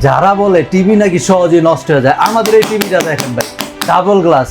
যারা বলে টিভি নাকি সহজে নষ্ট হয়ে যায়, আমাদের এই টিভিটা দেখেন ভাই, ডাবল গ্লাস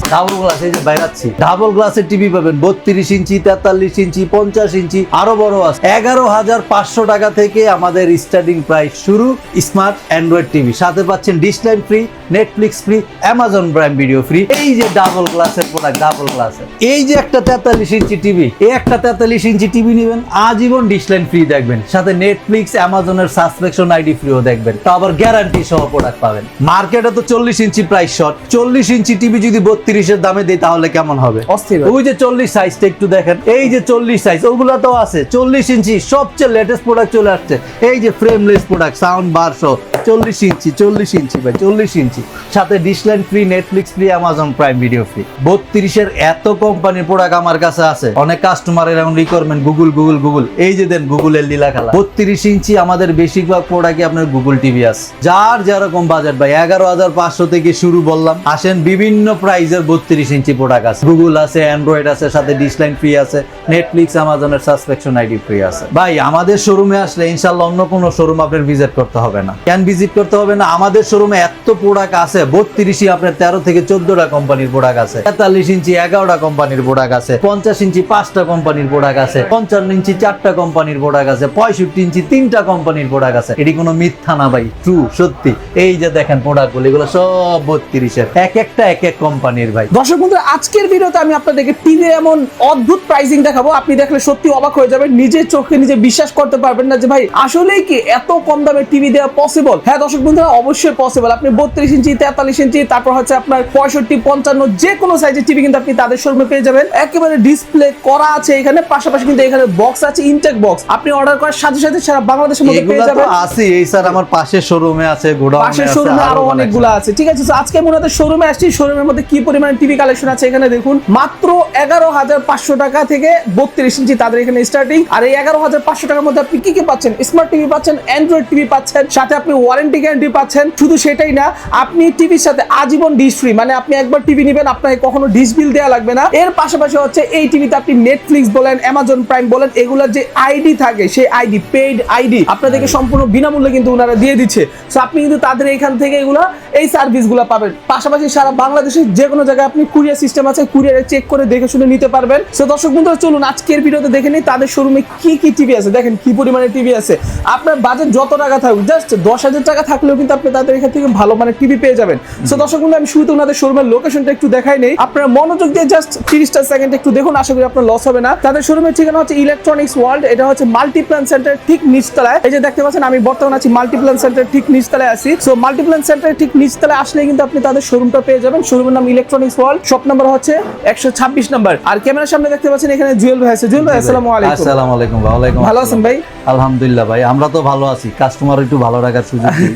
এই যে বাইরাচ্ছি, ডাবল গ্লাসের টিভি পাবেন 32 ইঞ্চি, 43 ইঞ্চি, 50 ইঞ্চি, আরো বড় আছে। 11,500 টাকা থেকে আমাদের স্টার্টিং প্রাইস শুরু স্মার্ট অ্যান্ড্রয়েড টিভি। সাথে পাচ্ছেন dish line free, Netflix free, Amazon Prime video free. এই যে ডাবল গ্লাসের প্রোডাক্ট, ডাবল গ্লাসের এই যে একটা 43 ইঞ্চি টিভি, এই একটা 43 ইঞ্চি টিভি নেবেন, আজীবন ডিশ লাইন ফ্রি দেখবেন, সাথে নেটফ্লিক্স, অ্যামাজনের সাবস্ক্রিপশন আইডি ফ্রিও দেখবেন, তা আবার গ্যারান্টি সহ প্রোডাক্ট পাবেন। মার্কেটে তো 40 ইঞ্চি প্রাইস শর্ট, 40 ইঞ্চি টিভি যদি 32 এর দামে দেই তাহলে কেমন হবে? অস্থির। ওই যে 40 সাইজটা একটু দেখেন, এই যে 40 সাইজ, ওগুলা তো আছে 40 ইঞ্চি, সবচেয়ে লেটেস্ট প্রোডাক্ট চলে আসছে। এই যে ফ্রেমলেস প্রোডাক্ট, সাউন্ড বার সহ 40 ইঞ্চি, 40 ইঞ্চি ভাই, 40 ইঞ্চি, সাথে dish line free, Netflix free, Amazon Prime video free. 32 এর এত কোম্পানির প্রোডাক্ট আমার কাছে আছে। অনেক কাস্টমারের এখন রিকোয়ারমেন্ট গুগল, এই যে দেন গুগলের লীলা খেলা। 32 ইঞ্চি আমাদের বেশিরভাগ প্রোডাক্টই আপনার গুগল টিভি আছে। যার যেরকম বাজেট ভাই, 11,500 থেকে শুরু বললাম। আসেন, বিভিন্ন প্রাইজের 32 ইঞ্চি প্রোডাক্ট আছে, গুগল আছে, অ্যান্ড্রয়েড আছে, সাথে ডিশ লাইন ফ্রি আছে, নেটফ্লিক্স, অ্যামাজনের সাবস্ক্রিপশন আইডি ফ্রি আছে। ভাই আমাদের শোরুমে আসলে ইনশাআল্লাহ অন্য কোনো শোরুম আপনার ভিজিট করতে হবে না। কেন ভিজিট করতে হবে না? আমাদের শোরুমে এত প্রোডাক্ট আছে, 32 আপনার 13 থেকে 14টা কোম্পানির প্রোডাক্ট আছে, 43 ইঞ্চি 11টা কোম্পানির প্রোডাক্ট আছে, 50 ইঞ্চি 5টা কোম্পানির প্রোডাক্ট আছে, 55 ইঞ্চি 4টা কোম্পানির প্রোডাক্ট আছে, 65 ইঞ্চি 3টা কোম্পানির প্রোডাক্ট আছে। এটি কোনো মিথ্যা না ভাই, ট্রু, সত্যি। এই যে দেখেন প্রোডাক্টগুলো, এগুলো সব 32 এর, এক একটা এক এক কোম্পানির ভাই। দর্শক বন্ধুরা, আজকের ভিডিওতে আমি আপনাদেরকে টিভির এমন অদ্ভুত প্রাইসিং দেখাবো, আপনি দেখলে সত্যি অবাক হয়ে যাবেন, নিজের চোখে নিজে বিশ্বাস করতে পারবেন না যে ভাই আসলেই কি এত কম দামে টিভি দেওয়া পসিবল। হ্যাঁ দর্শক বন্ধুরা, অবশ্যই পসিবল। আপনি 32 ইঞ্চি, 43 ইঞ্চি, তারপর হচ্ছে আপনার 65, 55 যে কোনো সাইজের টিভি কিন্তু আপনি তাদের শোরুমে পেয়ে যাবেন। একেবারে ডিসপ্লে করা আছে এখানে, পাশাপাশি কিন্তু এখানে বক্স আছে, ইনটেক বক্স। আপনি অর্ডার করার সাথে সাথে সারা বাংলাদেশের মধ্যে পেয়ে যাবেন। আছে এই স্যার, আমার পাশের শোরুমে আছে, গোডাউনে আছে, পাশের শোরুমে আরো অনেকগুলো আছে। ঠিক আছে, আজকে মনে হয় শোরুমে আসছি, শোরুমের মধ্যে কি পরিমাণে টিভি কালেকশন আছে এখানে দেখুন। মাত্র 11,500 টাকা থেকে 32 ইঞ্চি তাদের এখানে স্টার্টিং। আর এই 11,500 টাকার মধ্যে আপনি কি কি পাচ্ছেন? স্মার্ট টিভি পাচ্ছেন, অ্যান্ড্রয়েড টিভি পাচ্ছেন, সাথে আপনি ওয়ারেন্টি গ্যারান্টি পাচ্ছেন। শুধু সেটাই না, আপনি টিভির সাথে আজীবন ডিশ ফ্রি, মানে আপনি একবার টিভি নেবেন, আপনাকে কখনো ডিশ বিল দেওয়া লাগবে না। এর পাশাপাশি হচ্ছে এই টিভিতে আপনি নেটফ্লিক্স বলেন, অ্যামাজন প্রাইম বলেন, এগুলোর যে আইডি থাকে সেই আইডি, পেইড আইডি আপনাদেরকে সম্পূর্ণ বিনামূল্যে কিন্তু ওনারা দিয়ে দিচ্ছে। সো আপনি কিন্তু তাদের এখান থেকে এগুলো, এই সার্ভিসগুলো পাবেন। পাশাপাশি সারা বাংলাদেশের যে কোনো জায়গায় আপনি কুরিয়ার সিস্টেম আছে, কুরিয়ারে চেক করে দেখে শুনে নিতে পারবেন। সো দর্শক বন্ধুরা, চলুন আজকের ভিডিওতে দেখে নিই তাদের শোরুমে কি কি টিভি আছে। দেখেন কি পরিমাণে টিভি আছে। আপনার বাজেট যত টাকা থাকুক, জাস্ট 10,000 টাকা থাকলেও কিন্তু আপনি তাদের এখান থেকে ভালো মানে টিভি পেয়ে যাবেন। সো দর্শক বন্ধু, আমি শুরুতে ওনাদের শোরুমের লোকেশনটা একটু দেখাই নেই, আপনারা মনোযোগ দিয়ে জাস্ট 30টা সেকেন্ড একটু দেখুন, আশা করি আপনার লস হবে না। তাদের শোরুমের ঠিকানা হচ্ছে ইলেকট্রনিক্স ওয়ার্ল্ড, এটা হচ্ছে মাল্টিপ্ল্যান সেন্টার ঠিক নিচতলায়। এই যে দেখতে পাচ্ছেন, আমি বর্তমানে আছি মাল্টিপ্ল্যান সেন্টার ঠিক নিচতলায় আছি। সো মাল্টিপ্ল্যান সেন্টার ঠিক নিচতলায় আসলে কিন্তু আপনি তাদের শোরুমটা পেয়ে যাবেন। শোরুমের নাম ইলেকট্রনিক্স ওয়ার্ল্ড, শপ নাম্বার হচ্ছে 126 নাম্বার। আর ক্যামেরার সামনে দেখতে পাচ্ছেন এখানে জুয়েল ভাই আছে। জুয়েল ভাই, আসসালামু আলাইকুম। আসসালামু আলাইকুম। ওয়ালাইকুম। ভালো আছেন ভাই? আলহামদুলিল্লাহ ভাই, আমরা তো ভালো আছি, কাস্টমার একটু ভালো রাখার সুযোগ দিই।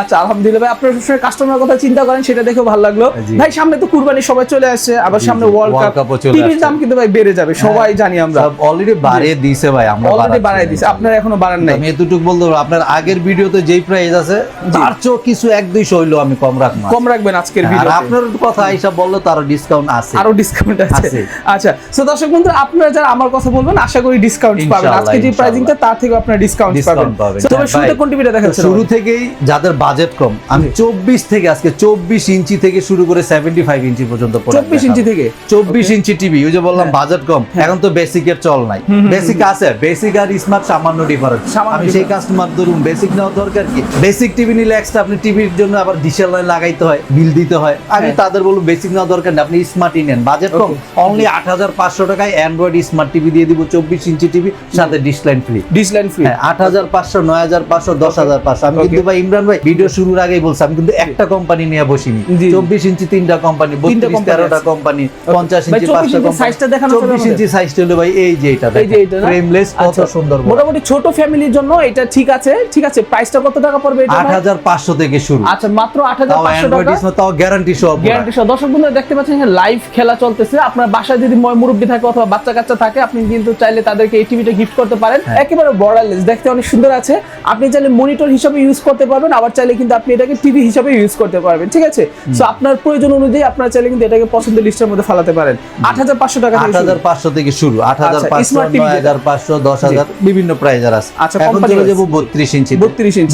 আচ্ছা, আলহামদুলিল্লাহ ভাই, আপনারা সবসময় কাস্টমারের কথা চিন্তা করেন, সেটা দেখেও ভালো লাগলো ভাই। সামনে তো কুরবানি সবাই চলে আসছে, আবার সামনে ওয়ার্ল্ড কাপ, টিভির দাম কিন্তু ভাই বেড়ে যাবে, সবাই জানি আমরা। সব অলরেডি বাড়িয়ে দিয়েছে ভাই, আমরা অলরেডি বাড়াই দিয়েছে, আপনারা এখনো বাড়ান নাই। আমি এতটুকু বলতে পারবো, আপনার আগের ভিডিওতে যেই প্রাইস আছে তার চেয়ে কিছু 1-200 হইলো আমি কম রাখবো, কম রাখবেন আজকের ভিডিওতে। আর আপনার কথা হিসাব বললো তার ডিসকাউন্ট আছে, আরো ডিসকাউন্ট আছে। আচ্ছা, সো দর্শক বন্ধু, আপনারা যারা আমার কথা বলবেন আশা করি ডিসকাউন্ট পাবেন। আজকে যে প্রাইসিংটা তার থেকে আপনারা ডিসকাউন্ট পাবেন। তবে শুরুতে কোন টিভিটা দেখাচ্ছেন? শুরু থেকেই যাদের বাজেট কম, আমি 24 থেকে আজকে 24 ইঞ্চি থেকে শুরু করে 75 ইঞ্চি পর্যন্ত, 24 ইঞ্চি থেকে 24 ইঞ্চি টিভি। ওই যে বললাম বাজেট কম, এখন তো বেসিকের চল নাই। বেসিক আছে, বেসিক আর স্মার্ট সামান্য ডিফারেন্স। আমি সেই কাস্টমার ধরুন বেসিক নেওয়া দরকার কি, বেসিক টিভি নিলে এক্সট্রা আপনি টিভির জন্য আবার ডিশেল লাইন লাগাইতে হয়, বিল দিতে হয়। আমি তাদের বলবো বেসিক নেওয়া দরকার নেই, আপনি স্মার্টই নেন, বাজেট কম, অনলি 8,500 টাকায় অ্যান্ড্রয়েড স্মার্ট টিভি দিয়ে দিব, 24 ইঞ্চি টিভি, সাথে dish line free. Dish line free 8,500, 9,500, 10,500। আমি কিন্তু ভাই ইমরান ভাই ভিডিও শুরুর আগেই বলছি, আমি কিন্তু একটা কোম্পানি নিয়ে বসিনি। 24 ইঞ্চি 3টা কোম্পানি, 32, 13টা কোম্পানি, 50 ইঞ্চি 5টা কোম্পানি। সাইজটা দেখানো 24 ইঞ্চি সাইজটা হলো ভাই এই যে এটা দেখেন, ফ্রেমলেস, কত সুন্দর। মোটামুটি ছোট ফ্যামিলির জন্য এটা ঠিক আছে। ঠিক আছে, প্রাইসটা কত টাকা পড়বে এটা? 8,500 থেকে শুরু। আচ্ছা, মাত্র 8,500 টাকা, তাও গ্যারান্টি সহ, গ্যারান্টি সহ। দর্শক বন্ধুরা দেখতে পাচ্ছেন লাইভ খেলা চলতেছে। আপনার বাসায় যদি মুরব্বি থাকে অথবা বাচ্চা কাচ্চা থাকে, আপনি কিন্তু চাইলে তাদেরকে এই টিভিটা গিফট করতে পারেন। একেবারে বর্ডারলেস, দেখতে অনেক সুন্দর আছে। আপনি চাইলে মনিটর হিসেবে ইউজ করতে পারবেন, আবার চাইলে কিন্তু আপনি এটাকে টিভি হিসেবে ইউজ করতে পারবেন, ঠিক আছে? সো আপনার প্রয়োজন অনুযায়ী আপনারা চাইলে কিন্তু এটাকে পছন্দের লিস্টের মধ্যে ফেলাতে পারেন। 8,500 টাকা থেকে 8,500 থেকে শুরু, 8,500, স্মার্ট টিভি 9,500, 10,000 বিভিন্ন প্রাইজার আছে। আচ্ছা, এখন কোম্পানি চলে যাব 32 ইঞ্চি।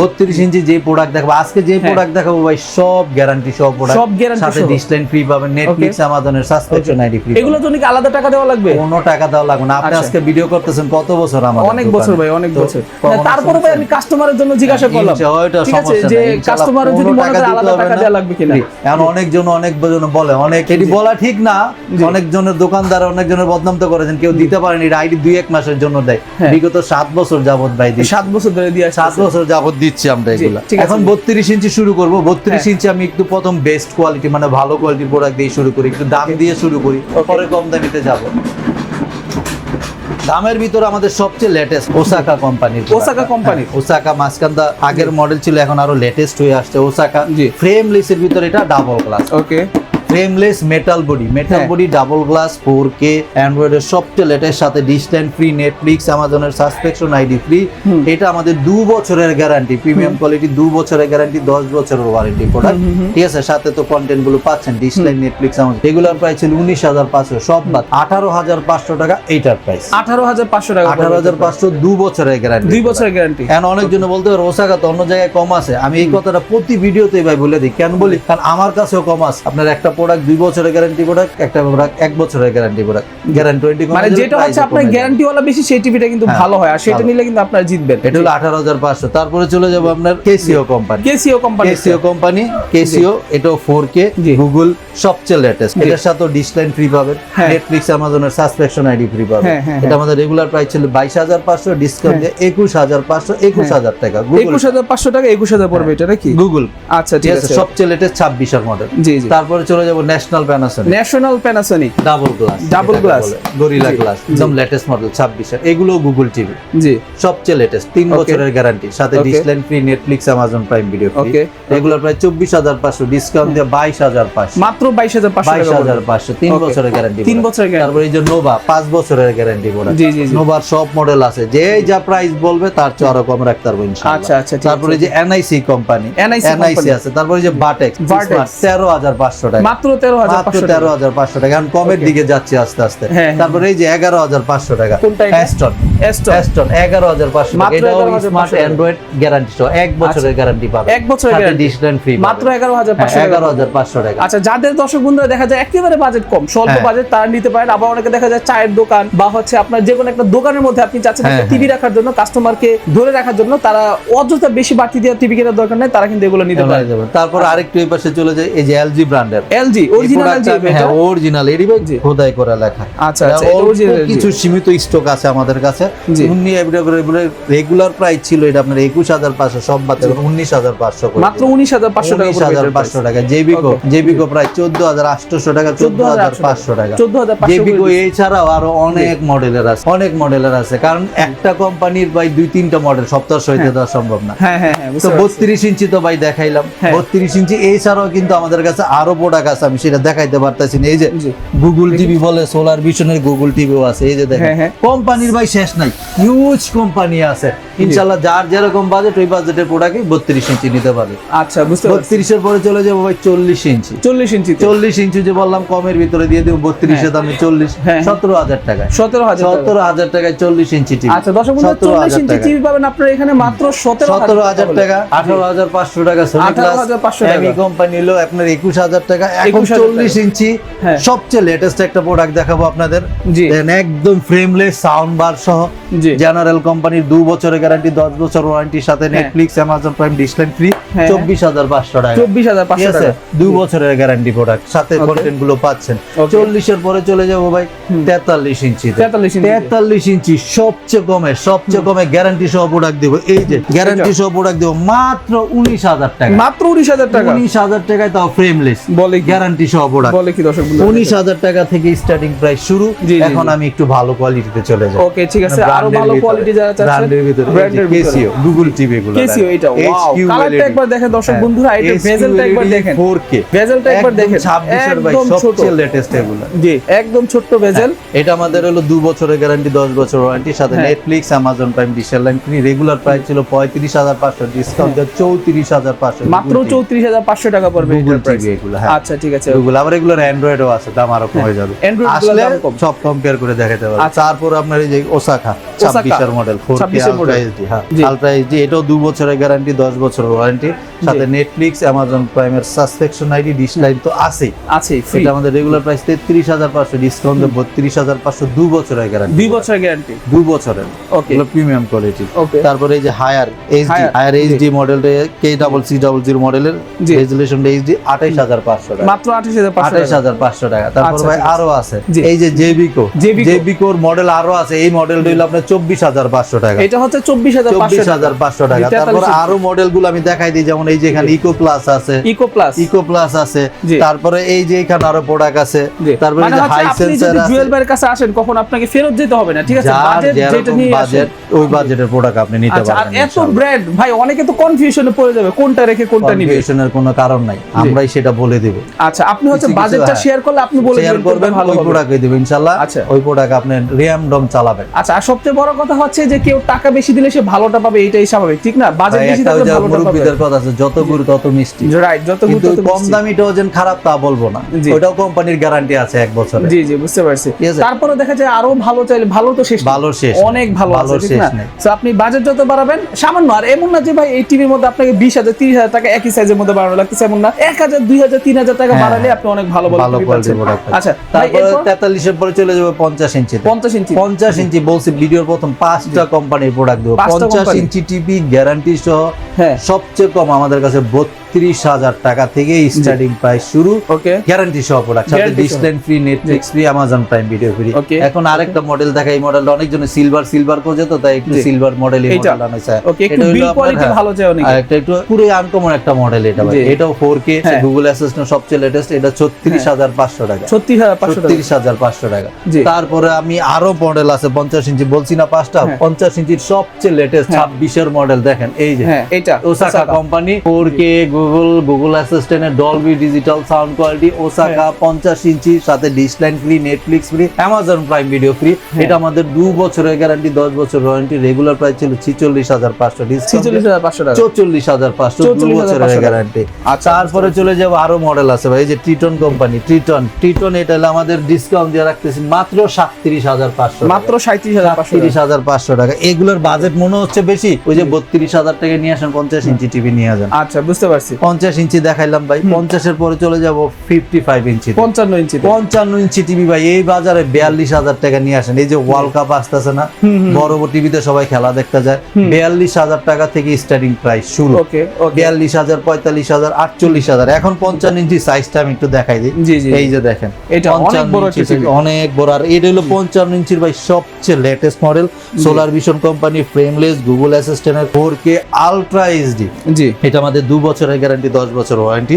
32 ইঞ্চি যে প্রোডাক্ট দেখাবো আজকে, যে প্রোডাক্ট দেখাবো ভাই সব গ্যারান্টি সহ প্রোডাক্ট, সব guarantee সাথে সহ। ডিসলাইন ফ্রি পাবেন, নেটফ্লিক্স আমাজনের সাবস্ক্রিপশন আইডি ফ্রি। এগুলোর জন্য কি আলাদা টাকা দেওয়া লাগবে? কোনো টাকা দেওয়া লাগবে না। আপনি আচ্ছা। আজকে ভিডিও করতেছেন কত বছর? আমার অনেক বছর ভাই, অনেক বছর। তারপরে ভাই আমি কাস্টমারের জন্য জিজ্ঞাসা করলাম, ঠিক আছে, যে কাস্টমারের যদি মনে করে আলাদা টাকা দেওয়া লাগবে কিনা। এখন অনেকজন বলে, অনেক এটি বলা ঠিক না। অনেকজনের দোকানদার অনেকজনের বদনাম তো করেছেন, কেউ দিতে পারেনি, আইডি 2-1 মাসের জন্য দেয়। বিগত 7 বছর যাবত ভাই দিই, 7 বছর ধরে দিয়ে 7 বছর যাবত দিচ্ছি আমরা এগুলা। ঠিক আছে। এখন 32 ইঞ্চি শুরু করব। 32 ইঞ্চি আমি একটু প্রথম বেস্ট কোয়ালিটি মানে ভালো কোয়ালিটির প্রোডাক্ট দিয়ে শুরু করি, একটু দাম দিয়ে শুরু করি, পরে কম দামিতে যাব। দামের ভিতরে আমাদের সবচেয়ে লেটেস্ট ওসাকা কোম্পানির, ওসাকা কোম্পানি, ওসাকা মাসকান্দা আগের মডেল ছিল, এখন আরো লেটেস্ট হয়ে আসছে ওসাকা। ফ্রেমলেসের ভিতরে এটা double glass, okay, frameless metal body double glass 4K অ্যান্ড্রয়েডের সবচেয়ে লেটেস্ট, সাথে ডিসলাইন ফ্রি, নেটফ্লিক্স আমাজনের সাবস্ক্রিপশন আইডি ফ্রি। এটা আমাদের 2 বছরের গ্যারান্টি, প্রিমিয়াম কোয়ালিটি, 2 বছরের গ্যারান্টি, 10 বছরের ওয়ারেন্টি প্রোডাক্ট, ঠিক আছে? সাথে তো কন্টেন্ট গুলো পাচ্ছেন, ডিসলাইন, নেটফ্লিক্স আমাদের। রেগুলার প্রাইস ছিল 19,500, সব বাদ 18,500 টাকা এইটার প্রাইস। 18,500 টাকা, 18,500, 2 বছরের গ্যারান্টি, 2 বছরের গ্যারান্টি। এখন অনেকজন বলতে পারে ওসাকা তো অন্য জায়গায় কম আছে। আমি এই কথাটা প্রতি ভিডিওতে ভাই বলে দিই। কেন বলি? কারণ আমার কাছেও কম আছে। আপনার একটা প্রোডাক্ট 2 বছরের গ্যারান্টি প্রোডাক্ট, একটা প্রোডাক্ট 1 বছরের গ্যারান্টি প্রোডাক্ট, গ্যারান্টি 20 মানে যেটা হচ্ছে আপনার গ্যারান্টি ওয়ালা বেশি, সেই টিভিটা কিন্তু ভালো হয়, আর সেটা নিলে কিন্তু আপনারা জিতবেন। এটা হলো 18,500। তারপরে চলে যাব আপনার কেসিও কোম্পানি, কেসিও এটাও 4K গুগল সবচেয়ে লেটেস্ট। এটার সাথে ডিসলাইন ফ্রি পাবেন, নেটফ্লিক্স আমাজনের সাবস্ক্রিপশন আইডি ফ্রি পাবেন। এটা আমাদের রেগুলার প্রাইস ছিল 22,500, ডিসকাউন্ট দিয়ে 21,500, 21,000 টাকা। 21,500 টাকা, 21,000 পড়বে এটা নাকি গুগল। আচ্ছা, ঠিক আছে, সবচেয়ে লেটেস্ট 26 এর মডেল। জি জি। তারপরে চলে যাব national Panasonic double glass gorilla glass, একদম লেটেস্ট মডেল 26 এর। এগুলো গুগল টিভি, জি, সবচেয়ে লেটেস্ট, 3 বছরের গ্যারান্টি, সাথে dish line free, Netflix Amazon Prime video free. Regular price 24,500, discount দিয়ে 22,500, মাত্র 22,500, 22,500, 3 বছরের গ্যারান্টি, 3 বছরের গ্যারান্টি। তারপরে এই যে নোভা 5 বছরের গ্যারান্টি প্রোডাক্ট, জি জি। নোভার সব মডেল আছে, যে যা প্রাইস বলবে তার চেয়ে আরো কম রাখতে পারবো ইনশাআল্লাহ। আচ্ছা আচ্ছা। তারপরে যে এনআইসি কোম্পানি, এনআইসি আছে। তারপরে যে বাটেক্স 13,500 টাকা, মাত্র 13,500 টাকা। এখন কমের দিকে যাচ্ছে আস্তে আস্তে। তারপরে এই যে 11,500 টাকা অ্যাস্টন 11,500 টাকা। এটাও স্মার্ট অ্যান্ড্রয়েড গ্যারান্টি সহ 1 বছরের গ্যারান্টি পাবেন, 1 বছরের গ্যারান্টি, ডিসলাইন ফ্রি, মাত্র 11,500 টাকা। আচ্ছা, যাদের দর্শক বন্ধুরা দেখা যায় একেবারে বাজেট কম, স্বল্প বাজেট, তারা নিতে পারেন। আবার অনেকে দেখা যায় চায়ের দোকান বা হচ্ছে আপনার যে কোনো একটা দোকানের মধ্যে আপনি চাচ্ছেন একটা টিভি রাখার জন্য, কাস্টমারকে ধরে রাখার জন্য, তারা অযথা বেশি বাড়তি দিয়ে টিভি কেনার দরকার নেই, তারা কিন্তু এগুলো নিতে পারে। তারপর আরেকটু এই পাশে চলে যায়, এই যে এলজি ব্র্যান্ডের, এলজি অরিজিনাল, অরিজিনাল এরই খোদাই করা লেখা। আচ্ছা আচ্ছা, এটা অরিজিনাল। কিছু সীমিত স্টক আছে আমাদের কাছে। রেগুলার প্রাইস ছিল এটা আপনার 21,500, সব বাদ 19,500 করে, মাত্র 19,500 টাকা, 19,500 টাকা। জেবিকো প্রায় 14,800 টাকা, 14,500 টাকা। 14,500 জেবিকো এছাড়াও আরো অনেক মডেলের আছে, কারণ একটা কোম্পানির ভাই 2-3টা মডেল সপ্তাহ সহিতে দেওয়া সম্ভব না। তো 32 ইঞ্চি তো ভাই দেখাইলাম, 32 ইঞ্চি এছাড়াও কিন্তু আমাদের কাছে আরো প্রোডাক্ট আছে, আমি সেটা দেখাইতে পারতেছি না। এই যে গুগল টিভি বলে, সোলার ভিশনের গুগল টিভিও আছে। এই যে দেখেন, কোম্পানির ভাই শেষ নাই, হিউজ কোম্পানি আছে। ইনশাআল্লাহ যার যেরকম বাজেট, ওই বাজেটের প্রোডাক্টই 32 ইঞ্চি নিতে পারবে। আচ্ছা, বুঝতে পারছি। 32 এর পরে চলে যাবো ভাই 40 ইঞ্চি। 40 ইঞ্চি যে বললাম কমের ভিতরে দিয়ে দেব, 32 এর দামে 40, 17,000 টাকা, 17,000 টাকায় 40 ইঞ্চি টিভি। আচ্ছা, দর্শক বন্ধুরা 40 ইঞ্চি টিভি পাবেন আপনারা এখানে মাত্র 17,000 টাকা, 18,500 টাকা। সোনি ক্লাস এমি কোম্পানি হলো আপনার 21,000 টাকা। এখন 40 ইঞ্চি সবচেয়ে লেটেস্ট একটা প্রোডাক্ট দেখাবো আপনাদের, একদম ফ্রেমলেস সাউন্ড বার সহ, জেনারেল কোম্পানির 2 বছরের গ্যারান্টি, 10 বছর ওয়ারেন্টির সাথে নেটফ্লিক্স আমাজন প্রাইম ডিসলাইন ফ্রি, 24,500 টাকা, 24,500 টাকা, 2 বছরের গ্যারান্টি প্রোডাক্ট, সাথে কন্টেন্ট গুলো পাচ্ছেন। 40 এর পরে চলে যাবো ভাই 43 ইঞ্চি। 43 ইঞ্চি সবচেয়ে কমে গ্যারান্টি সহ প্রোডাক্ট দেবো। এই যে গ্যারান্টি সহ প্রোডাক্ট দেবো মাত্র 19,000 টাকা, মাত্র 19,000 টাকা, 19,000 টাকায়, তাও ফ্রেমলেস বলে গ্যারান্টি সহ প্রোডাক্ট। বলে কি দর্শক বন্ধুরা, 19,000 টাকা থেকে স্টার্টিং প্রাইস শুরু। এখন আমি একটু ভালো কোয়ালিটিতে চলে যাই। ওকে, ঠিক আছে। আছে আরো ভালো কোয়ালিটি যারা চাচ্ছেন ব্র্যান্ডের ভিতরে ব্র্যান্ডের কেসিও গুগল টিভি গুলো কেসিও এটা ওয়াও কালারটা একবার দেখেন দর্শক বন্ধুরা এটা বেজেলটা একবার দেখেন 4K বেজেলটা একবার দেখেন 26 এর ভাই সবচেয়ে লেটেস্ট এগুলো জি একদম ছোট্ট বেজেল এটা আমাদের হলো 2 বছরের গ্যারান্টি 10 বছর ওয়ারেন্টি সাথে Netflix Amazon Prime dish line free regular price ছিল 35500 ডিসকাউন্ট দিয়ে 34500 মাত্র 34500 টাকা পড়বে Google এটার প্রাইস TV এগুলো, হ্যাঁ। আচ্ছা ঠিক আছে গুগল আবার এগুলোর অ্যান্ড্রয়েডও আছে দাম আরো কমে যাবে Android গুলোর আসলে দাম কম। সব কম্পেয়ার করে দেখাতে পারবে তারপর আপনার এই যে ওসাকা 26 এর মডেল 4K 26 এর আলট্রা model। এইচডি হ্যাঁ জি। আলট্রা এইচডি এটাও 2 বছরের গ্যারান্টি 10 বছরের ওয়ারেন্টি সাথে নেটফ্লিক্স অ্যামাজন প্রাইমের সাবস্ক্রিপশন আইডি ডিশ লাইন তো আছেই আছে ফ্রি এটা আমাদের রেগুলার প্রাইস 33500 ডিসকাউন্ট দিয়ে 32500 2 বছরের গ্যারান্টি 2 বছরের গ্যারান্টি 2 বছরের ওকে এগুলো প্রিমিয়াম কোয়ালিটি ওকে তারপরে এই যে higher HD Higher, higher HD মডেলটা KCC00 মডেলের জি। রেজুলেশন এইচডি 28500 টাকা মাত্র 28500 টাকা 28500 টাকা তারপর আচ্ছা, ভাই ঠিক আছে। আরো আছে জি। এই যে জেবিকো Jebico। জেবিকোর মডেল আরো আছে এই মডেলটা হলো আপনার 24500 টাকা এটা হচ্ছে 24500 টাকা 24500 টাকা এটা তারপর 4300 আরো মডেলগুলো আমি দেখাই দিই যেমন এই যে এখানে ইকো প্লাস আছে ইকো প্লাস ইকো প্লাস আছে জি। তারপরে এই যে এখানে আরো প্রোডাক্ট আছে তারপরে এই মানে যে হচ্ছে হাই আপনি সেন্সর যদি আছে জুয়েল ভাইয়ের কাছে আসেন কখন আপনাকে ফেরত যেতে হবে না ঠিক আছে যার বাজেট যেটা যেরকম নিয়ে বাজেট আসেন ওই বাজেটের প্রোডাক্ট আপনি নিতে আচ্ছা আর পারবেন এত ব্র্যান্ড ভাই অনেকে তো কনফিউশনে পড়ে যাবে কোনটা রেখে কোনটা নিবে কনফিউশনের কোনো কারণ নাই আমরাই সেটা বলে দেব আচ্ছা আপনি হচ্ছে কিছু কিছু, বাজেটটা হ্যাঁ। শেয়ার করলে আপনি বলে শেয়ার দিবেন করবেন কোনটা ভালো ওই হবে প্রোডাক্টই দেব ইনশাআল্লাহ আচ্ছা। ওই প্রোডাক্ট আপনি র্যামডম চালাবেন আচ্ছা আর সবচেয়ে বড় কথা হচ্ছে যে কেউ টাকা বেশি দিলে সে ভালোটা পাবে এটাই স্বাভাবিক ঠিক না বাজেট ভাই, বেশি একটা ওই থাকলে যে ভালোটা পাবে মুরব্বিদের কথা আছে যত গুড় তত মিষ্টি রাইট যত কিন্তু গুরুত্ব ওই কম দামিটাও যেন খারাপ তা বলবো না জি। ওইটাও কোম্পানির গ্যারান্টি আছে 1 বছরের জি জি বুঝতে পারছি ঠিক আছে? তারপরে দেখা যায় আরো ভালো চাইলে ভালো তো শেষ নেই। ভালো শেষ অনেক ভালো আছে ঠিক শেষ না নেই। তো আপনি বাজেট যত বাড়াবেন সামান্য আর এমন না যে ভাই এই টিভির মধ্যে আপনাকে 20000 30000 টাকা একই সাইজের মধ্যে বাড়ানো লাগতেছে এমন না 1000 2000 3000 টাকা হ্যাঁ, বাড়ালে আপনি অনেক ভালো ভালো টিভি কোয়ালিটির পাচ্ছেন প্রোডাক্ট আচ্ছা ভাই তারপরে এরপর 43 এর পরে চলে যাবে 50 ইঞ্চি 50 ইঞ্চি 50 ইঞ্চি বলছি ভিডিওর প্রথম 5টা কোম্পানির প্রোডাক্ট দেবো 5টা 50 company। ইঞ্চি টিভি গ্যারান্টি সহ হ্যাঁ সবচেয়ে কম আমাদের কাছে 32000 টাকা থেকে স্টার্টিং প্রাইস শুরু ওকে গ্যারান্টি সহ প্রোডাক্ট সাথে Guarantee ডিশ সহ। Line free Netflix free Amazon Prime video free Okay. এখন আরেকটা মডেল দেখা এই মডেলটা অনেকজন সিলভার খোঁজে তো তাই একটু জি। সিলভার মডেল এই এইটা? মডেল আনাইছে ওকে একটু বিল কোয়ালিটি ভালো চাই অনেক একটা একটু পুরো আনকমন একটা মডেল এটা ভাই জি। এটাও 4K হ্যাঁ। গুগল অ্যাসিস্ট্যান্ট সবচেয়ে লেটেস্ট এটা 36500 টাকা 36500 টাকা 36500 টাকা জি। তারপরে আমি আরো মডেল আছে 50 ইঞ্চি বলছি না 5টা হ্যাঁ। 50 ইঞ্চির সবচেয়ে লেটেস্ট হ্যাঁ। 26 এর মডেল দেখেন এই যে হ্যাঁ এটা ওসাকা কোম্পানি 4K গুগল অ্যাসিস্ট্যান্টের Dolby digital sound quality Osaka 50 inch সাথে dish line free Netflix free Amazon Prime video free এটা আমাদের 2 বছরের গ্যারান্টি 10 বছর ওয়ারেন্টি রেগুলার প্রাইস ছিল 46500 ডিসকাউন্ট 46500 টাকা 44500 2 বছরের 44,500 গ্যারান্টি আচ্ছা, তারপরে চলে যাব আরো মডেল আছে ভাই এই যে ট্রিটন কোম্পানি ট্রিটন এটা হলো আমাদের ডিসকাউন্ট দিয়ে রাখতেছি মাত্র 37500 মাত্র 37500 টাকা 37500 টাকা এগুলোর বাজেট মনে হচ্ছে বেশি ওই যে 32000 টাকা নিয়ে আসেন 50 ইঞ্চি টিভি নিয়ে আসেন আচ্ছা বুঝতে পারছি 50 ইঞ্চি দেখাইলাম ভাই 50 এর পরে চলে যাব 55 ইঞ্চি 55 ইঞ্চি 55 ইঞ্চি টিভি ভাই এই বাজারে 42000 টাকা নিয়ে আসেন এই যে ওয়ার্ল্ড কাপ আসতেছে না বড় বড় টিভিতে সবাই খেলা দেখতে যায় 42000 টাকা থেকে স্টার্টিং প্রাইস শুরু ওকে ওকে 42000 45000 48000 এখন 55 ইঞ্চি সাইজটা আমি একটু দেখাই দিই জি, জি। এই যে দেখেন এটা অনেক 55 বড় ইঞ্চি একটা TV অনেক বড় আর এটা হলো 55 ইঞ্চির ভাই সবচেয়ে latest model solar vision company frameless Google অ্যাসিস্ট্যান্টের 4K আলট্রা এইচডি জি এটা আমাদের 2 বছরের গ্যারান্টি 10 বছর ওয়ারেন্টি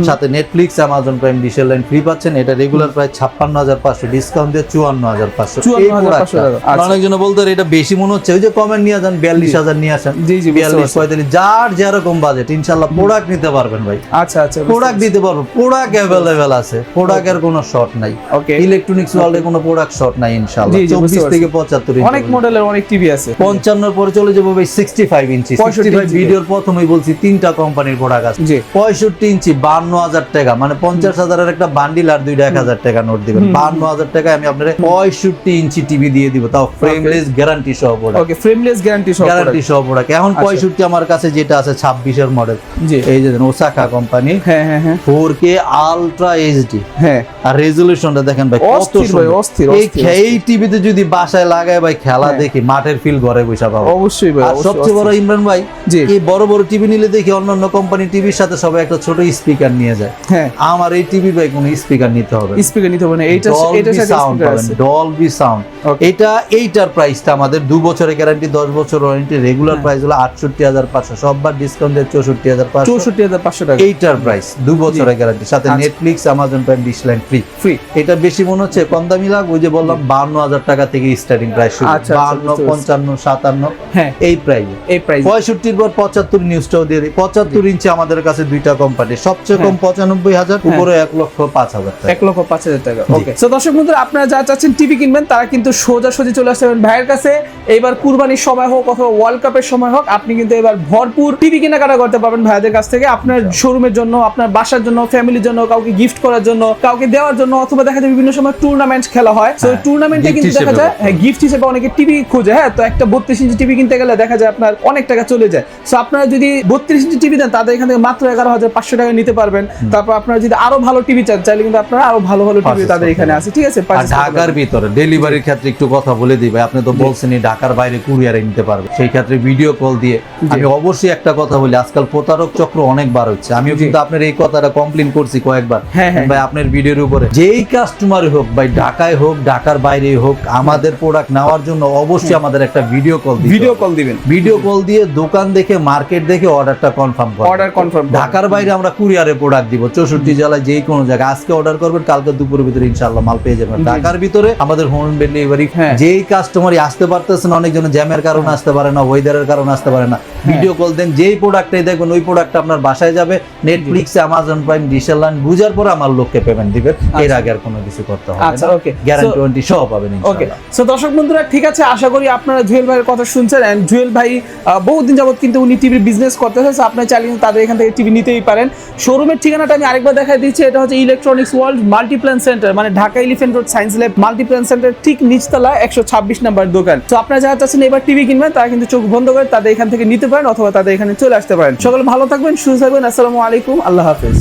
সাথে Netflix Amazon Prime dish line free পাচ্ছেন এটা রেগুলার প্রাইস 56500 ডিসকাউন্ট দিয়ে 54500 54,500 টাকা। আচ্ছা। অনেকজন বলতে এটা বেশি মনে হচ্ছে ওই যে কমেন্ট নিয়ে যান 42000 নিয়ে আসেন জি, জি, বুঝতে 42 45 যার যেরকম বাজেট ইনশাআল্লাহ প্রোডাক্ট নিতে পারবেন ভাই আচ্ছা আচ্ছা প্রোডাক্ট দিতে পারবো প্রোডাক্ট অ্যাভেলেবেল আছে প্রোডাক্টের কোনো শর্ট নাই ওকে ইলেকট্রনিক্স ওয়ার্ল্ডে কোনো প্রোডাক্ট শর্ট নাই ইনশাআল্লাহ জি, জি, বুঝতে 24 পারছি। থেকে 75 অনেক মডেলের অনেক টিভি আছে 55 এর পরে চলে যাবো ভাই 65 ইঞ্চি 65 65 ভিডিওর প্রথমেই বলছি তিনটা কোম্পানির প্রোডাক্ট আছে জি 65 ইঞ্চি 52000 টাকা মানে 50000 এর একটা বান্ডিল আর দুইটা 1000 টাকা নোট দিবেন 52000 টাকায় আমি আপনাদের 65 ইঞ্চি টিভি দিয়ে দিব তাও ফ্রেমলেস গ্যারান্টি সহ প্রোডাক্ট ওকে ফ্রেমলেস গ্যারান্টি সহ গ্যারান্টি সহ প্রোডাক্ট এখন 65 আমার কাছে যেটা আছে 26 এর মডেল জি এই যে ওসাকা কোম্পানি হ্যাঁ হ্যাঁ হ্যাঁ 4K আলট্রা এইচডি হ্যাঁ আর রেজুলেশনটা দেখেন ভাই কত অস্থির ভাই, সুন্দর অস্থির, এই অস্থির, এই টিভিতে যদি বাসায় লাগায় ভাই খেলা হ্যাঁ। দেখি মাঠের ফিল ঘরে বসে পাবো অবশ্যই ভাই আর অবশ্যই, সবচেয়ে বড় অবশ্যই। ইমরান ভাই জি। এই বড় বড় টিভি নিলে দেখি অন্যান্য কোম্পানি টিভির সাথে সবাই একটা ছোট স্পিকার নিয়ে যায়, হ্যাঁ আমার এই টিভি ভাই কোনো স্পিকার নিতে হবে না। স্পিকার নিতে হবে না, এইটার সাথে স্পিকার আছে। Dolby sound. Okay. এইটার প্রাইসটা আমাদের 2 বছরের গ্যারান্টি, 10 বছর ওয়ারেন্টি, রেগুলার প্রাইস হলো 68,500, সববার ডিসকাউন্ট দিয়ে 64,500। 64,500 টাকা এইটার প্রাইস 2 বছরের গ্যারান্টি, সাথে Netflix, Amazon Prime, dish line free. Free. এটা বেশি মনে হচ্ছে কম দামি লাগ, ওই যে বললাম 52,000 টাকা থেকে স্টার্টিং প্রাইস শুরু, আচ্ছা, 52, 55, 57 হ্যাঁ এই প্রাইসে। এই প্রাইস 65 পর 75 নিউজটাও দিয়ে দিই। 75 ইঞ্চি আমাদের কাছে দুইটা কোম্পানি, সবচেয়ে কম 95,000, উপরে 1,05,000 টাকা। 1,05,000 টাকা। ওকে, সো দর্শক বন্ধুরা, আপনারা যারা চাচ্ছেন টিভি কিনবেন তারা কিন্তু সোজাসুজি চলে আসতে পারেন ভাইয়ের কাছে। এইবার কুরবানির সময় হোক অথবা ওয়ার্ল্ড কাপের সময় হোক, আপনি কিন্তু এবার ভরপুর টিভি কেনাকাটা করতে পারবেন ভাইয়াদের কাছ থেকে। আপনার শোরুমের জন্য, আপনার বাসার জন্য, ফ্যামিলির জন্য, কাউকে গিফট করার জন্য, কাউকে দেওয়ার জন্য, অথবা দেখা যায় বিভিন্ন সময় টুর্নামেন্ট খেলা হয়, সো টুর্নামেন্টে gift কিন্তু দেখা হিসেবে যায় হ্যাঁ গিফট হিসেবে অনেকে টিভি খোঁজে। হ্যাঁ, তো একটা 32 ইঞ্চি টিভি কিনতে গেলে দেখা যায় আপনার অনেক টাকা চলে যায়। সো আপনারা যদি 32 ইঞ্চি টিভি দেন, তাদের এখান থেকে মাত্র 11,500 টাকা নিতে পারবেন। তারপর আপনারা যদি আরো ভালো টিভি চান, চাইলে কিন্তু আপনারা আরো ভালো ভালো টিভি Purchase তাদের করতে এখানে পারবেন। আছে, ঠিক আছে? আর purchase করতে ঢাকার পারবেন। ভিতরে ডেলিভারির ক্ষেত্রে একটু কথা বলে দিই ভাই, আপনি তো বলছেনই ঢাকার বাইরে কুরিয়ারে নিতে পারবে, সেই ক্ষেত্রে ভিডিও কল দিয়ে। আমি অবশ্যই একটা কথা বলি, আজকাল প্রতারক চক্র অনেকবার হচ্ছে, আমিও কিন্তু আপনার এই কথাটা কমপ্লেন করছি কয়েকবার হ্যাঁ, হ্যাঁ। ভাই আপনার ভিডিওর উপরে। যেই কাস্টমার হোক ভাই, ঢাকায় হোক ঢাকার বাইরে হোক, আমাদের প্রোডাক্ট নেওয়ার জন্য অবশ্যই আমাদের একটা ভিডিও কল দিতে ভিডিও হবে। কল দিবেন, ভিডিও কল দিয়ে দোকান দেখে, মার্কেট দেখে অর্ডারটা কনফার্ম করবেন। Order confirm. ঢাকার বাইরে আমরা কুরিয়ারে প্রোডাক্ট দিব, 64 জেলায় যেই কোনো জায়গায়। আজকে অর্ডার করবেন, কালকে দুপুরের ভিতরে ইনশাআল্লাহ মাল পেয়ে যাবেন। ঢাকার ভিতরে আমাদের হোম ডেলিভারি। হ্যাঁ। যেই কাস্টমারই আসতে পারতেছে না, অনেকজন জ্যামের কারণে আসতে পারে না, ওয়েদারের কারণে আসতে পারে না, ভিডিও কল দেন, যেই প্রোডাক্টটাই দেখবেন ওই প্রোডাক্টটা আপনার বাসায় যাবে। নেটফ্লিক্সে, অ্যামাজন প্রাইম, ডিশ লাইন বুঝার পরে আমার লোককে পেমেন্ট দিবেন, এর আগে আর কোনো কিছু করতে হবে আচ্ছা, না। okay. গ্যারান্টি So- ওয়ারেন্টি সব পাবেন ওকে, ইনশাআল্লাহ। সো দর্শক বন্ধুরা, ঠিক আছে, আশা করি আপনারা জুয়েল ভাইয়ের কথা শুনছেন। এন্ড জুয়েল ভাই বহুদিন যাবত কিন্তু উনি টিভির বিজনেস করতেছে, সো আপনি চাইলে কিন্তু তাদের এখান থেকে টিভি নিতেই পারেন। শোরুমের ঠিকানাটা আমি আরেকবার দেখাই দিচ্ছি, এটা হচ্ছে ইলেকট্রনিক্স ওয়ার্ল্ড মাল্টিপ্ল্যান সেন্টার, মানে Dhaka elephant road science lab Multiplan centre ঠিক নিচতলা 126 নাম্বার দোকান। তো আপনারা যারা চাচ্ছেন এবার টিভি কিনবেন, তারা কিন্তু চোখ বন্ধ করে তাদের এখান থেকে নিতে পারেন, অথবা তাদের এখানে চলে আসতে পারেন। সকলে ভালো থাকবেন, সুস্থ থাকবেন। আসসালামু আলাইকুম, আল্লাহ হাফেজ।